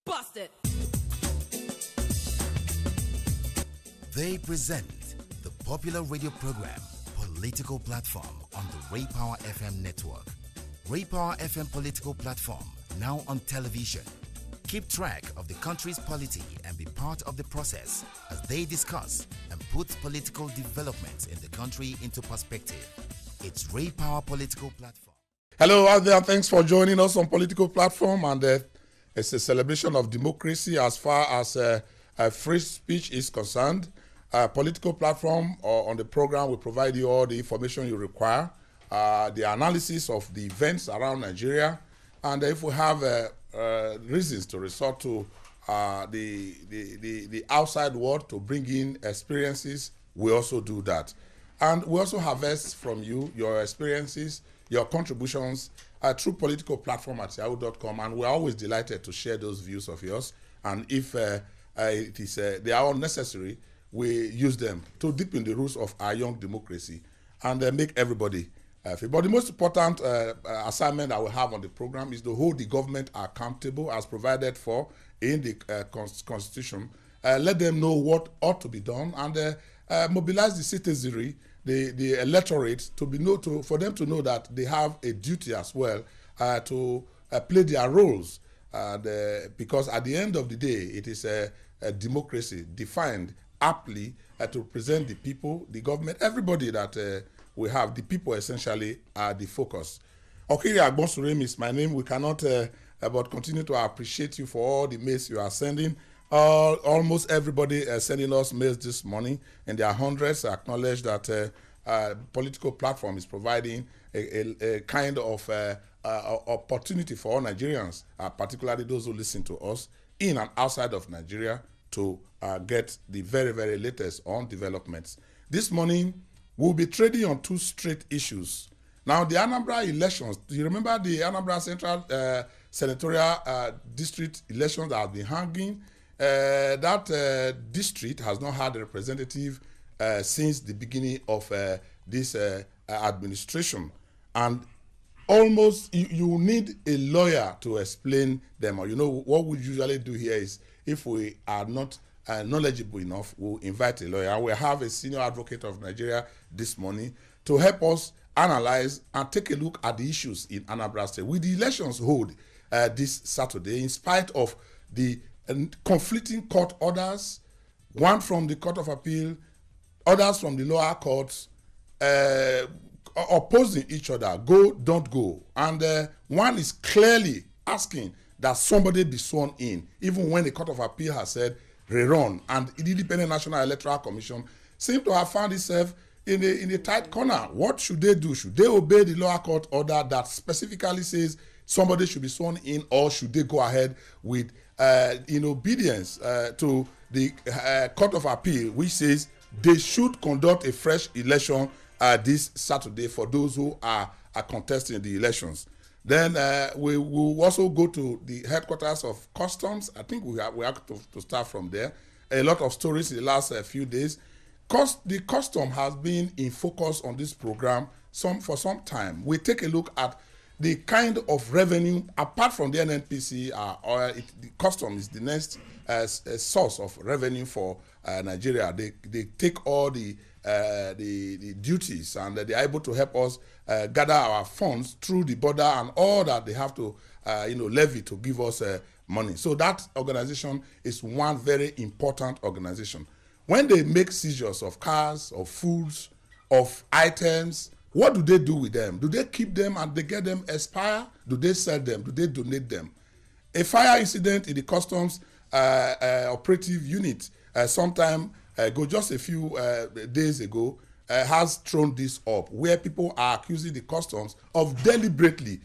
Bust it. They present the popular radio program, Political Platform, on the Ray Power FM network. Ray Power FM Political Platform, now on television. Keep track of the country's polity and be part of the process as they discuss and put political developments in the country into perspective. It's Ray Power Political Platform. Hello out there, thanks for joining us on Political Platform, and it's a celebration of democracy as far as free speech is concerned. Political Platform on the program will provide you all the information you require, the analysis of the events around Nigeria, and if we have reasons to resort to the outside world to bring in experiences, we also do that. And we also harvest from you your experiences, your contributions through Political Platform at yahoo.com, and we're always delighted to share those views of yours. And if they are unnecessary, we use them to deepen the roots of our young democracy and make everybody happy. But the most important assignment that we have on the program is to hold the government accountable as provided for in the Constitution. Let them know what ought to be done and mobilize the citizenry, the electorate, for them to know that they have a duty as well to play their roles. Because at the end of the day, it is a democracy defined aptly to represent the people, the government, everybody that we have. The people essentially are the focus. Okiri Agbonsurem is my name. We cannot but continue to appreciate you for all the mails you are sending. Almost everybody sending us mails this morning in their hundreds. I acknowledge that Political Platform is providing a kind of opportunity for all Nigerians, particularly those who listen to us in and outside of Nigeria, to get the very, very latest on developments. This morning, we'll be trading on two straight issues. Now, the Anambra elections, do you remember the Anambra Central Senatorial District elections that have been hanging? That district has not had a representative since the beginning of this administration. And almost you need a lawyer to explain them. Or, what we usually do here is, if we are not knowledgeable enough, we'll invite a lawyer. And we have a senior advocate of Nigeria this morning to help us analyze and take a look at the issues in Anambra State. With the elections hold this Saturday, in spite of the conflicting court orders, one from the Court of Appeal, others from the lower courts, opposing each other, go, don't go. And one is clearly asking that somebody be sworn in, even when the Court of Appeal has said rerun. And the Independent National Electoral Commission seems to have found itself in a tight corner. What should they do? Should they obey the lower court order that specifically says somebody should be sworn in, or should they go ahead with in obedience to the Court of Appeal, which says they should conduct a fresh election this Saturday for those who are contesting the elections? Then we will also go to the headquarters of Customs. I think we have to start from there. A lot of stories in the last few days. The Custom has been in focus on this program for some time. We take a look at the kind of revenue, apart from the NNPC, the Custom is the next source of revenue for Nigeria. They take all the duties, and they are able to help us gather our funds through the border and all that they have to levy to give us money. So that organization is one very important organization. When they make seizures of cars, of foods, of items, what do they do with them? Do they keep them and they get them expire? Do they sell them? Do they donate them? A fire incident in the Customs operative unit sometime ago, just a few days ago, has thrown this up, where people are accusing the Customs of deliberately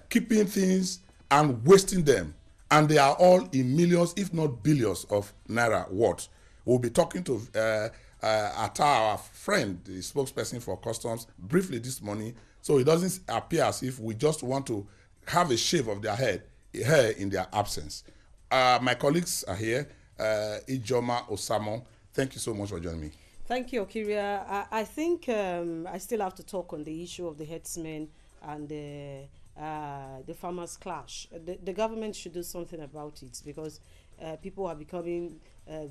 keeping things and wasting them. And they are all in millions, if not billions of naira worth. We'll be talking to Atta, our friend, the spokesperson for Customs, briefly this morning, so it doesn't appear as if we just want to have a shave of their hair in their absence. My colleagues are here. Ijoma Osamo, thank you so much for joining me. Thank you, Okiria. I think I still have to talk on the issue of the herdsmen and the farmers clash. The government should do something about it, because people are becoming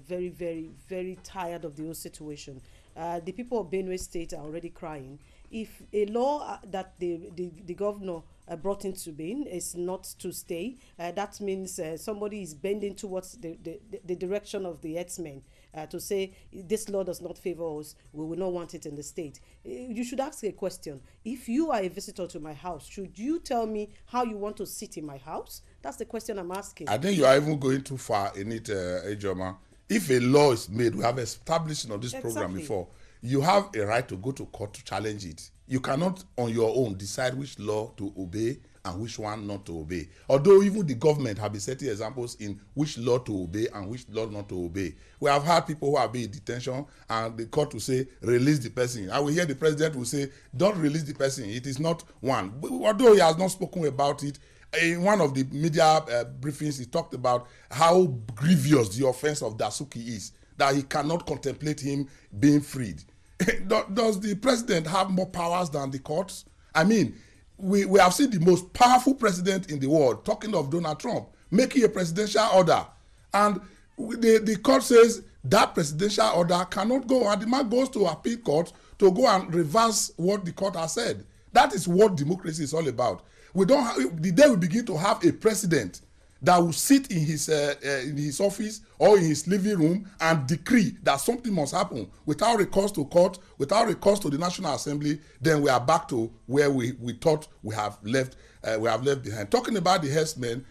very, very, very tired of the whole situation. The people of Benue State are already crying. If a law that the governor brought into being is not to stay, that means somebody is bending towards the direction of the herdsmen, to say this law does not favor us, we will not want it in the state. You should ask a question. If you are a visitor to my house, should you tell me how you want to sit in my house? That's the question I'm asking. I think you are even going too far in it, Ejoma. If a law is made, we have established on this program before, you have a right to go to court to challenge it. You cannot on your own decide which law to obey and which one not to obey. Although even the government have been setting examples in which law to obey and which law not to obey. We have had people who have been in detention and the court will say, release the person. I will hear the president will say, don't release the person. It is not one. But although he has not spoken about it, in one of the media briefings, he talked about how grievous the offense of Dasuki is, that he cannot contemplate him being freed. Does the president have more powers than the courts? I mean, we have seen the most powerful president in the world, talking of Donald Trump, making a presidential order. And the court says that presidential order cannot go, and the man goes to appeal court to go and reverse what the court has said. That is what democracy is all about. We don't have, the day we begin to have a president that will sit in his office or in his living room and decree that something must happen without recourse to court, without recourse to the National Assembly, then we are back to where we thought we have left behind. Talking about the herdsmen,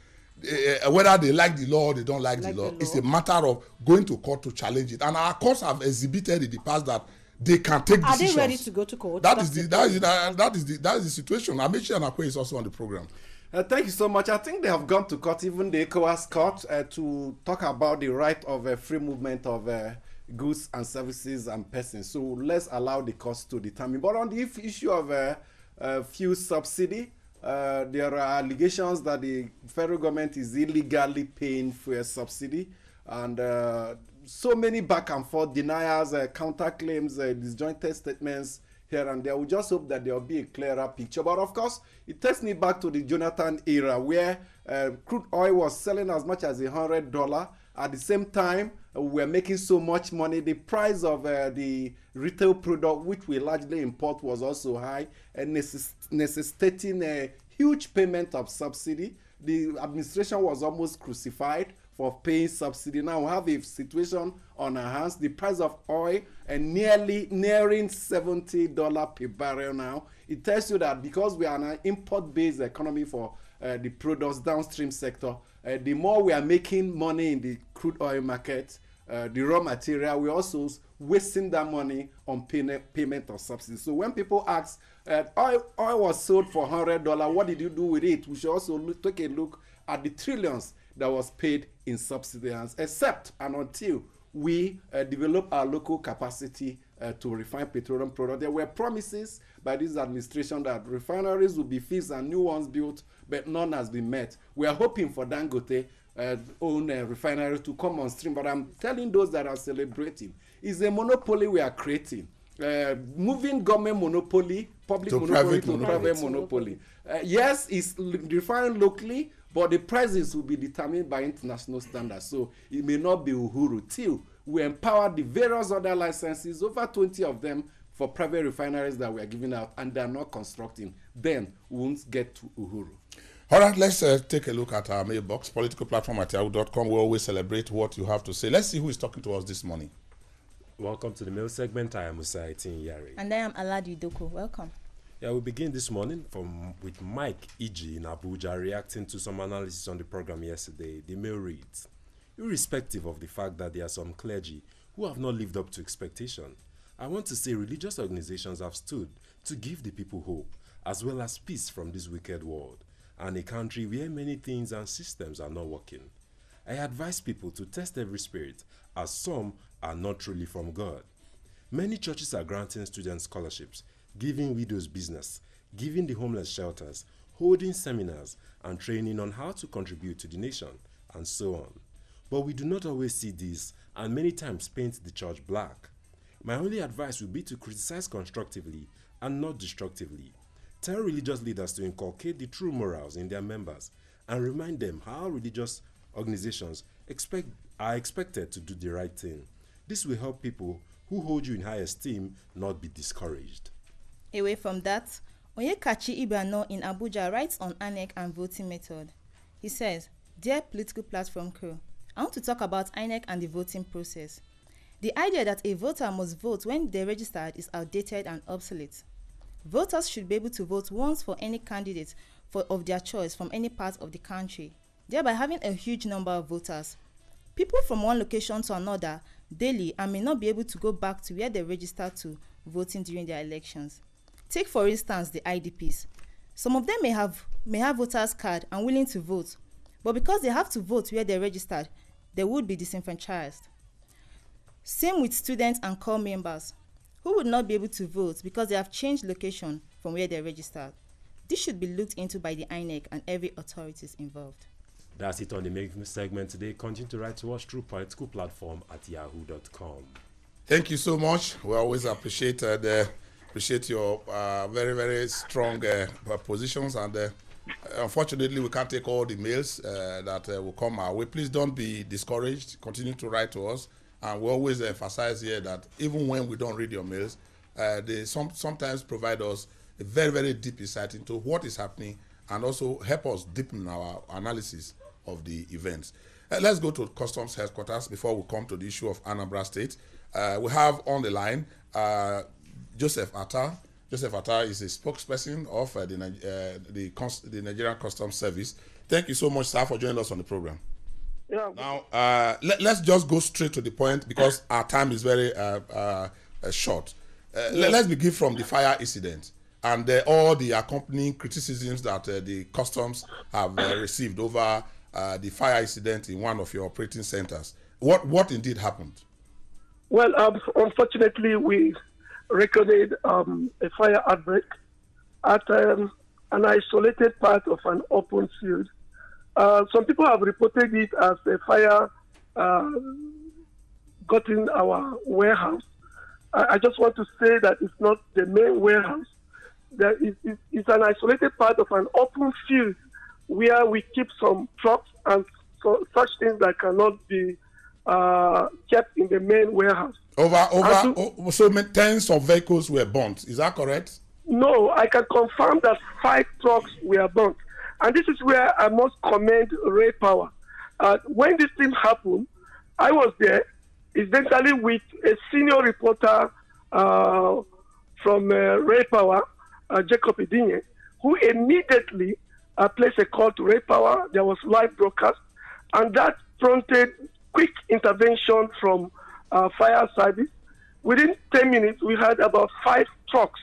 whether they like the law or they don't like the law, it's a matter of going to court to challenge it. And our courts have exhibited in the past that they can take decisions. Are they ready to go to court? That is the situation. Amici Anakwe is also on the program. Thank you so much. I think they have gone to court, even the ECOWAS court, to talk about the right of free movement of goods and services and persons. So let's allow the courts to determine. But on the issue of fuel subsidy, there are allegations that the federal government is illegally paying fuel subsidy, and so many back and forth denials, counterclaims, disjointed statements here and there. We just hope that there will be a clearer picture. But of course, it takes me back to the Jonathan era, where crude oil was selling as much as $100. At the same time, we were making so much money. The price of the retail product, which we largely import, was also high, and necessitating a huge payment of subsidy. The administration was almost crucified for paying subsidy. Now we have a situation on our hands. The price of oil and nearing $70 per barrel now. It tells you that because we are an import-based economy for the products downstream sector, the more we are making money in the crude oil market, the raw material, we're also wasting that money on payment of subsidy. So when people ask, oil was sold for $100, what did you do with it? We should also take a look at the trillions that was paid in subsidy, except and until we develop our local capacity to refine petroleum products. There were promises by this administration that refineries will be fixed and new ones built, but none has been met. We are hoping for Dangote own refinery to come on stream, but I'm telling those that are celebrating, it's a monopoly we are creating. Moving government monopoly, public monopoly to private monopoly. Yes, it's refined locally, but the prices will be determined by international standards. So it may not be Uhuru till we empower the various other licenses, over 20 of them, for private refineries that we are giving out, and they are not constructing. Then we won't get to Uhuru. All right, let's take a look at our mailbox, politicalplatform@yahoo.com. We always celebrate what you have to say. Let's see who is talking to us this morning. Welcome to the mail segment. I am Usaitin Yari. And I am Aladu Doko. Welcome. Yeah, we begin this morning with Mike E.G. in Abuja reacting to some analysis on the program yesterday. The mail reads, irrespective of the fact that there are some clergy who have not lived up to expectation, I want to say religious organizations have stood to give the people hope, as well as peace from this wicked world, and a country where many things and systems are not working. I advise people to test every spirit, as some are not truly from God. Many churches are granting student scholarships, giving widows business, giving the homeless shelters, holding seminars, and training on how to contribute to the nation, and so on. But we do not always see this, and many times paint the church black. My only advice would be to criticize constructively and not destructively. Tell religious leaders to inculcate the true morals in their members and remind them how religious organizations are expected to do the right thing. This will help people who hold you in high esteem not be discouraged. Away from that, Onyekachi Ibano in Abuja writes on INEC and voting method. He says, "Dear political platform crew, I want to talk about INEC and the voting process. The idea that a voter must vote when they're registered is outdated and obsolete. Voters should be able to vote once for any candidate of their choice from any part of the country, thereby having a huge number of voters. People from one location to another daily and may not be able to go back to where they registered to voting during their elections. Take for instance the IDPs. Some of them may have voters card and willing to vote, but because they have to vote where they registered, they would be disenfranchised. Same with students and corps members who would not be able to vote because they have changed location from where they registered. This should be looked into by the INEC and every authorities involved." That's it on the main segment today. Continue to write to us through political platform at yahoo.com. Thank you so much. We always appreciate your very, very strong positions. And unfortunately, we can't take all the mails that will come our way. Please don't be discouraged. Continue to write to us. And we always emphasize here that even when we don't read your mails, they sometimes provide us a very, very deep insight into what is happening and also help us deepen our analysis of the events. Let's go to Customs Headquarters before we come to the issue of Anambra State. We have on the line Joseph Atta. Joseph Atta is a spokesperson of the Nigerian Customs Service. Thank you so much, sir, for joining us on the program. Yeah. Now, let's just go straight to the point because our time is very short. Let's begin from the fire incident and all the accompanying criticisms that the customs have received over the fire incident in one of your operating centers. What indeed happened? Well, unfortunately, we recorded a fire outbreak at an isolated part of an open field. Some people have reported it as a fire got in our warehouse. I just want to say that it's not the main warehouse. It's an isolated part of an open field where we keep some trucks and such things that cannot be kept in the main warehouse. So tens of vehicles were burnt. Is that correct? No, I can confirm that 5 trucks were burnt. And this is where I must commend Ray Power. When this thing happened, I was there, eventually with a senior reporter from Ray Power, Jacob Idinye, who immediately placed a call to Ray Power. There was live broadcast, and that prompted quick intervention from fire service. Within 10 minutes, we had about 5 trucks,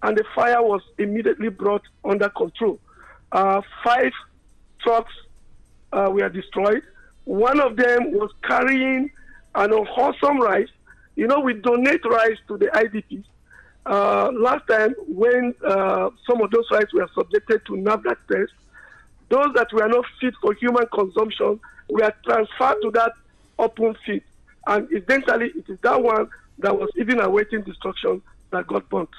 and the fire was immediately brought under control. 5 trucks were destroyed. One of them was carrying an unwholesome rice. You know, we donate rice to the IDPs. Last time, when some of those rice were subjected to NAFDAC tests, those that were not fit for human consumption were transferred to that open field. And eventually, it is that one that was even awaiting destruction that got burnt.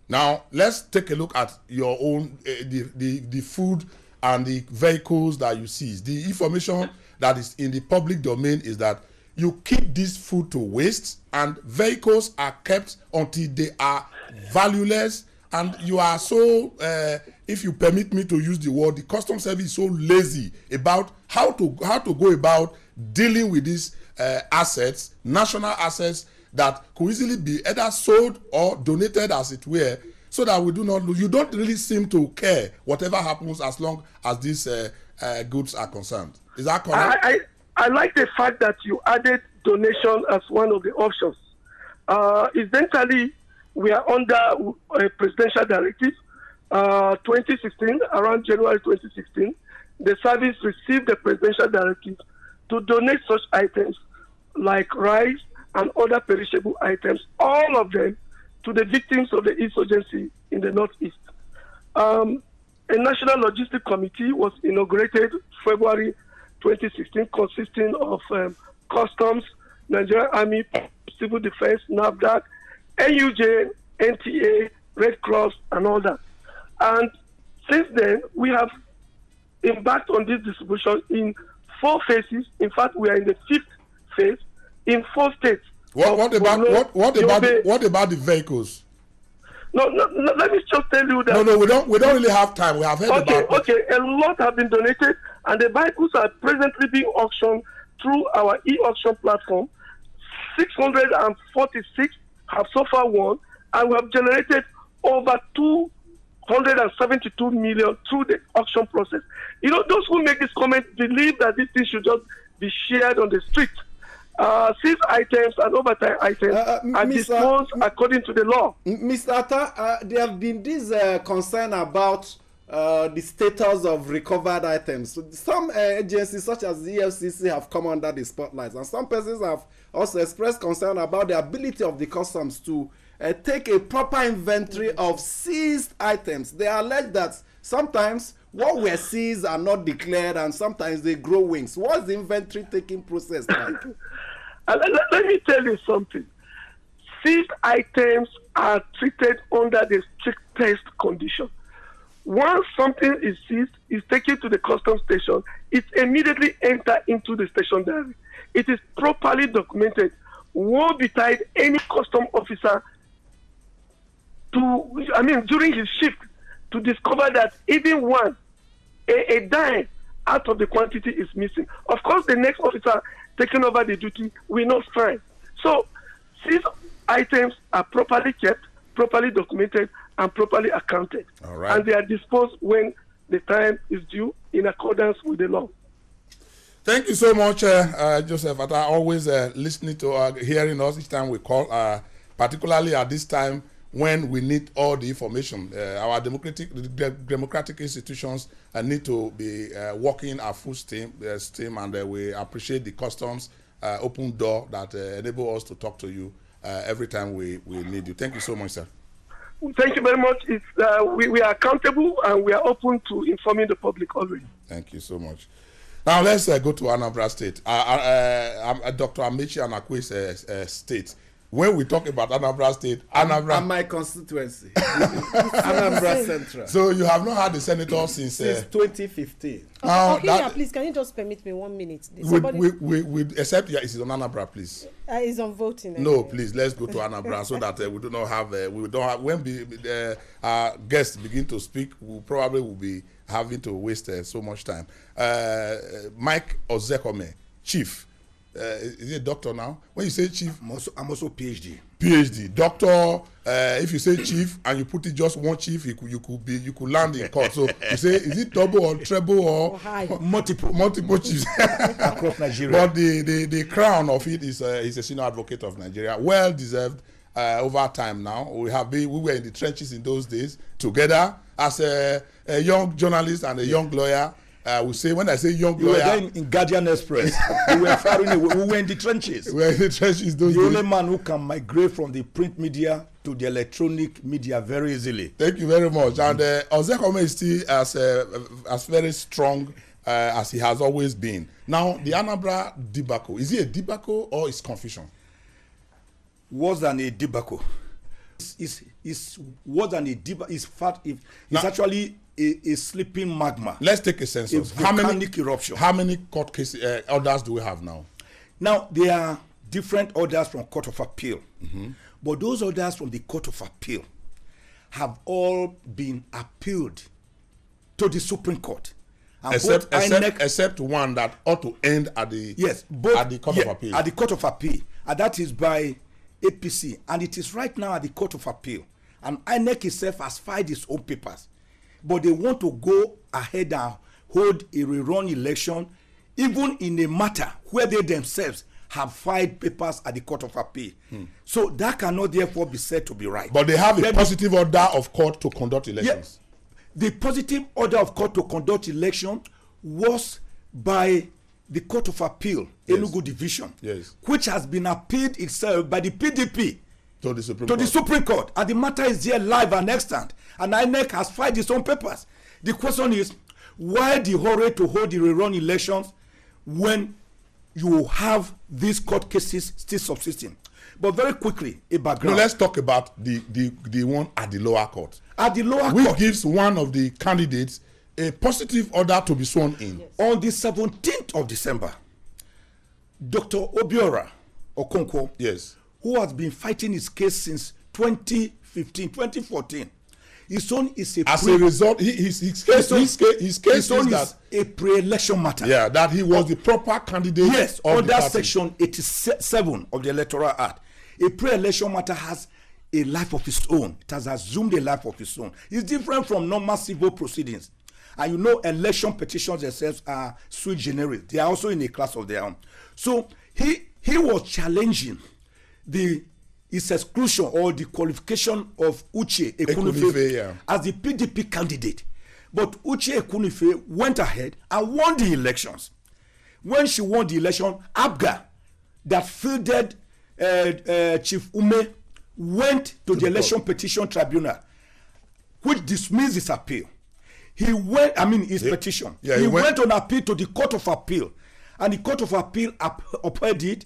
Now, let's take a look at your own, the food and the vehicles that you seize. The information that is in the public domain is that you keep this food to waste and vehicles are kept until they are valueless, and you are so, if you permit me to use the word, the customs service is so lazy about how to go about dealing with these assets, national assets, that could easily be either sold or donated, as it were, so that we do not lose. You don't really seem to care whatever happens as long as these goods are concerned. Is that correct? I like the fact that you added donation as one of the options. Eventually, we are under a presidential directive, 2016, around January 2016. The service received the presidential directive to donate such items like rice and other perishable items, all of them to the victims of the insurgency in the Northeast. A National Logistics Committee was inaugurated February 2016, consisting of Customs, Nigerian Army, Civil Defense, NAFDAC, NUJ, NTA, Red Cross, and all that. And since then, we have embarked on this distribution in 4 phases. In fact, we are in the 5th phase in 4 states. What about the vehicles? No, let me just tell you that. No, we don't really have time. We have heard about. Okay, a lot have been donated, and the vehicles are presently being auctioned through our e-auction platform. 646 have so far won, and we have generated over 272 million through the auction process. You know, those who make this comment believe that this thing should just be shared on the street. Seized items and overtime items are disposed according to the law. Mr. Atta, there have been this concern about the status of recovered items. So some agencies such as the EFCC have come under the spotlight, and some persons have also expressed concern about the ability of the customs to take a proper inventory of seized items. They allege that sometimes what were seized are not declared, and sometimes they grow wings. What's the inventory taking process like? Let me tell you something. Seized items are treated under the strictest condition. Once something is seized, it's taken to the customs station, it immediately enters into the station diary. It is properly documented. Woe betide any custom officer during his shift to discover that even a dime out of the quantity is missing. Of course, the next officer taking over the duty will not find. So, seized items are properly kept, properly documented, and properly accounted. All right. And they are disposed when the time is due in accordance with the law. Thank you so much, Joseph. I always listening to hearing us each time we call, particularly at this time when we need all the information. Our democratic institutions need to be working at full steam, and we appreciate the customs open door that enable us to talk to you every time we need you. Thank you so much, sir. Thank you very much. We are accountable, and we are open to informing the public always. Thank you so much. Now let's go to Anambra State. Dr. Amechi Anakwe's state. When we talk about Anambra State, Anambra and my constituency, Anambra Central. So you have not had the senator since 2015. Please, can you just permit me 1 minute? We except it's on Anambra, please. It's on voting. No, please, let's go to Anambra so that we don't have when our guests begin to speak, we probably will be having to waste so much time. Mike Ozekome, Chief. Is he a doctor now? When you say chief, I'm also PhD. PhD, doctor. If you say chief and you put it just one chief, you could land in court. So you say, is it double or treble or multiple chiefs across Nigeria? But the crown of it is he's a senior advocate of Nigeria, well deserved. Over time now, we were in the trenches in those days together as a young journalist and a young lawyer. We say, when I say young lawyer, were there in Guardian Express. We were far away. We were in the trenches. We were in the trenches those days. The only man who can migrate from the print media to the electronic media very easily. Thank you very much. And Ozekome is still as very strong as he has always been. Now, the Anambra debacle, is it a debacle or is confusion? Worse than a debacle. It's worse than a debacle. It's actually a sleeping magma. Let's take a census. Eruption. How many court cases orders do we have now? Now there are different orders from Court of Appeal, but those orders from the Court of Appeal have all been appealed to the Supreme Court. And except one that ought to end at the Court of Appeal. At the Court of Appeal, and that is by APC, and it is right now at the Court of Appeal. And INEC itself has filed its own papers. But they want to go ahead and hold a rerun election, even in a matter where they themselves have filed papers at the Court of Appeal. So that cannot therefore be said to be right. But they have a positive order of court to conduct elections. The positive order of court to conduct election was by the Court of Appeal, Enugu Division, which has been appealed itself by the PDP to the Supreme Court. And the matter is here live and extant. And INEC has filed its own papers. The question is, why the hurry to hold the rerun elections when you have these court cases still subsisting. But very quickly, a background. No, let's talk about the one at the lower court. At the lower which court, gives one of the candidates a positive order to be sworn in. Yes. on the 17th of December, Dr. Obiora Okonkwo, Yes. who has been fighting his case since 2014. His own is a As a result, his case is that a pre-election matter. yeah, that he was the proper candidate. Yes, of under the party. section 87 of the Electoral Act, a pre-election matter has a life of its own. It has assumed a life of its own. It's different from normal civil proceedings. And you know, election petitions themselves are sui generis. They are also in a class of their own. So he was challenging his exclusion or the qualification of Uche Ekwunife yeah. as the PDP candidate. But Uche Ekwunife went ahead and won the elections. When she won the election, ABGA, that fielded Chief Ume, went to the election petition tribunal, which dismissed his appeal. He went, his petition. Yeah, he went on appeal to the Court of Appeal, and the Court of Appeal upheld it,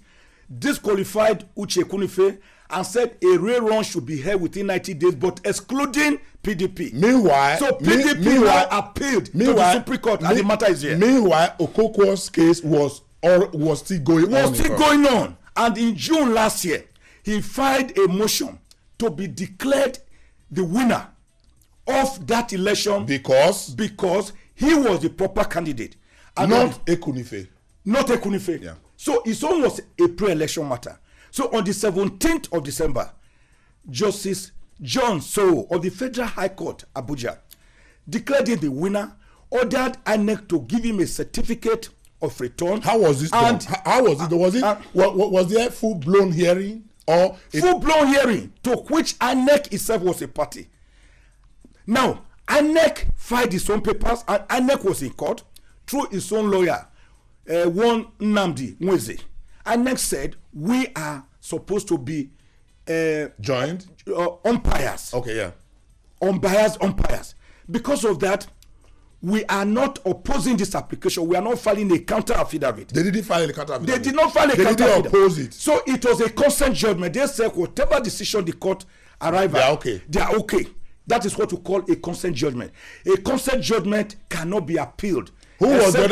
disqualified Uche Ekwunife, and said a rerun should be held within 90 days, but excluding PDP. Meanwhile, so PDP now appealed to the Supreme Court, and the matter is here. Meanwhile, Okonkwo's case was still going on. And in June last year, he filed a motion to be declared the winner of that election because he was the proper candidate. And not Ekwunife. Not Ekwunife. Yeah. So his own was a pre-election matter. So on the 17th of December, Justice John Sowo of the Federal High Court, Abuja, declared him the winner, ordered INEC to give him a certificate of return. How was this done? How was it? Was there full-blown hearing? Or full-blown hearing to which INEC itself was a party. Now, INEC filed his own papers, and INEC was in court through his own lawyer, one Nnamdi Nweze. INEC said, we are supposed to be joined umpires. Okay, yeah. Umpires. Because of that, we are not opposing this application. We are not filing a counter affidavit. They didn't file a counter affidavit. They did not file a counter affidavit. They didn't oppose it. So it was a consent judgment. They said whatever decision the court arrived at, they are okay. That is what we call a consent judgment. A consent judgment cannot be appealed. Who was the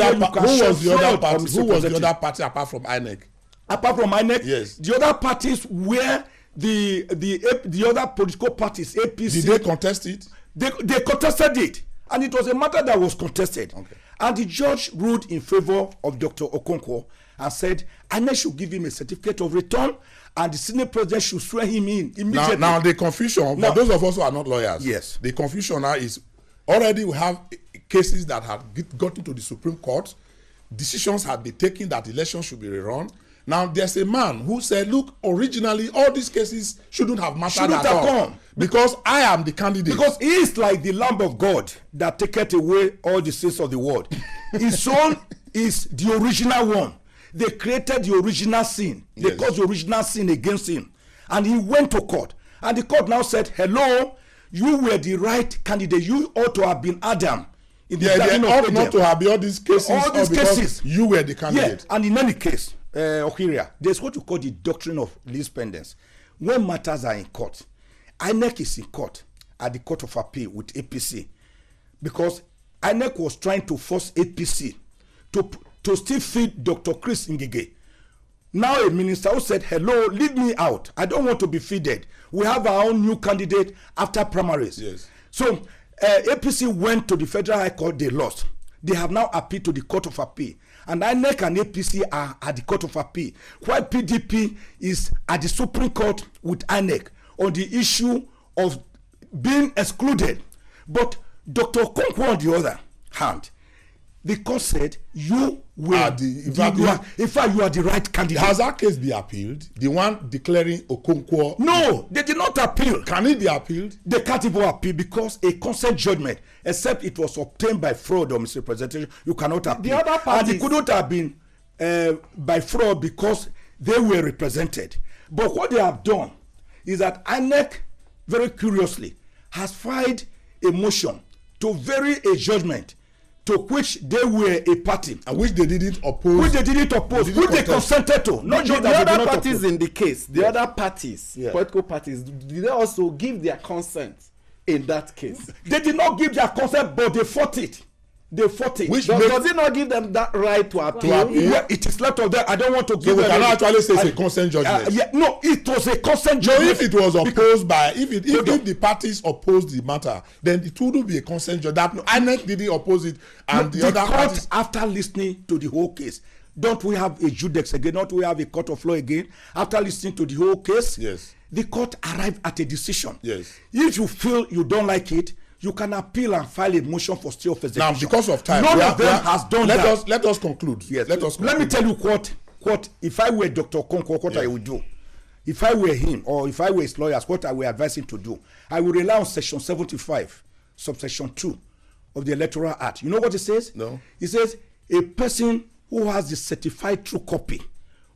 other party apart from INEC? Apart from INEC, yes. The other parties were the other political parties, APC. Did they contest it? They contested it, and it was a matter that was contested. Okay. And the judge ruled in favor of Dr. Okonkwo and said INEC should give him a certificate of return, and the Senate president should swear him in immediately. Now the confusion, for those of us who are not lawyers, yes, the confusion now is already we have cases that have gotten to the Supreme Court. Decisions had been taken that elections should be rerun. Now there's a man who said, look, originally all these cases shouldn't have mattered at all because I am the candidate. Because he is like the Lamb of God that taketh away all the sins of the world. His son is the original one. They created the original sin. They caused the original sin against him. And he went to court. And the court now said, hello, you were the right candidate. You ought to have been Adam. They ought not to have been all these cases. All these cases. You were the candidate. Yeah. And in any case, Okiria, there's what we call the doctrine of least pendants. When matters are in court, INEC is in court at the Court of Appeal with APC because INEC was trying to force APC to still feed Dr. Chris Ngige. Now a minister who said, hello, leave me out. I don't want to be feeded. We have our own new candidate after primaries. Yes. So APC went to the Federal High Court, they lost. They have now appealed to the Court of Appeal. And INEC and APC are at the Court of Appeal, while PDP is at the Supreme Court with INEC on the issue of being excluded. But Dr. Okonkwo, on the other hand, the court said you were you are the right candidate. Has that case been appealed? The one declaring Okonkwo? No, they did not appeal. Can it be appealed? They can't even appeal because a consent judgment, except it was obtained by fraud or misrepresentation, you cannot appeal. The other parties, and it couldn't have been by fraud because they were represented. But what they have done is that INEC, very curiously, has filed a motion to vary a judgment to which they were a party, and which they didn't oppose, which they consented to. Not just the that other parties in the case, the other parties, Yeah. political parties, did they also give their consent in that case? They did not give their consent, but they fought it. They fought it. Which Does it not give them that right to appeal? Yeah, it is left of them. I don't want to so give we them. cannot actually say it's a consent judgment. Yeah, no, it was a consent No, judgment. if it was opposed by, if the parties opposed the matter, then it wouldn't be a consent judgment. That INEC didn't oppose it, and the other court, parties. after listening to the whole case, don't we have a judex again? Don't we have a court of law again? After listening to the whole case, Yes. the court arrived at a decision. Yes. If you feel you don't like it, you can appeal and file a motion for stay of execution. Now, because of time, none of them has done that. Let us conclude. Yes. Let us. Let me tell you what if I were Dr. Okonkwo, what I would do. If I were him, or if I were his lawyers, what I would advise him to do. I would rely on section 75, subsection 2 of the Electoral Act. You know what it says? No. It says a person who has the certified true copy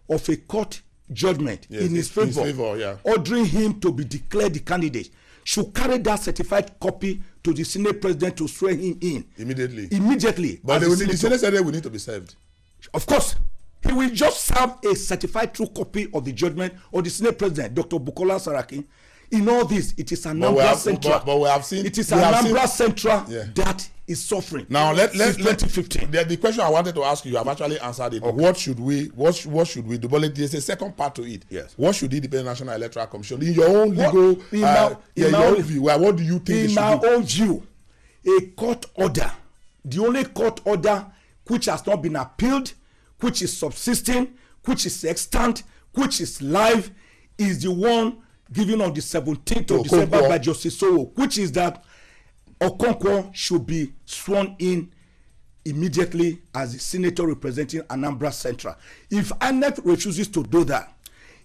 of a court judgment in his favor, yeah. ordering him to be declared the candidate, should carry that certified copy to the Senate president to swear him in immediately. But the Senate said will need to be served. Of course, he will just serve a certified true copy of the judgment of the Senate president, Dr. Bukola Saraki. In all this, it is Anambra Central. But we have seen it is Anambra Central that is suffering. Now let 2015. The question I wanted to ask you have actually answered it. Okay. What should we do? But there's a second part to it. Yes. What should the Independent National Electoral Commission, in your own legal, view, what do you think? In my own view, a court order, the only court order which has not been appealed, which is subsisting, which is extant, which is live, is the one given on the 17th of December by Justice Sowo, which is that Okonkwo should be sworn in immediately as the senator representing Anambra Central. If INEC refuses to do that,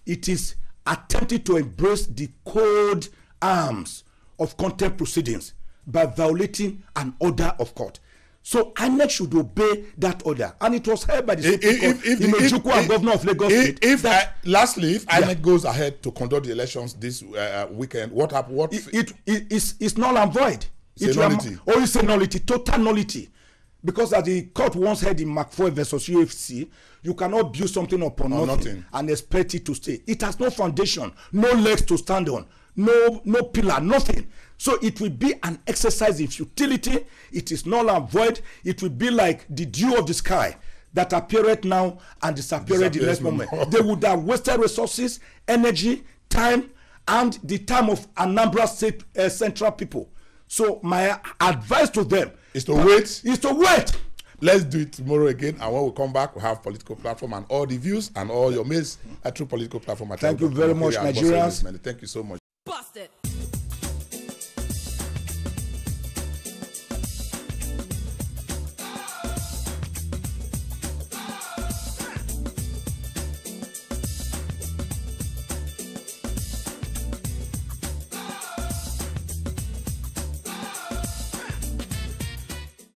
it is attempting to embrace the cold arms of contempt proceedings by violating an order of court. So INEC should obey that order, and it was held by the Supreme Court, Imejukwu and Governor of Lagos State. Lastly, if INEC goes ahead to conduct the elections this weekend, what happens? It's null and void. It's a nullity. It's a nullity, total nullity. Because as the court once held in McFoy versus UFC, you cannot build something upon nothing and expect it to stay. It has no foundation, no legs to stand on, no pillar, nothing. So it will be an exercise in futility. It is null and void. It will be like the dew of the sky that appeareth now and disappeareth the next moment. They would have wasted resources, energy, time, and the time of Anambra State Central people. So my advice to them is to wait. Let's do it tomorrow again, and when we come back, we have political platform and all the views and all your mails through political platform. Thank you very much, Nigerians. Thank you so much.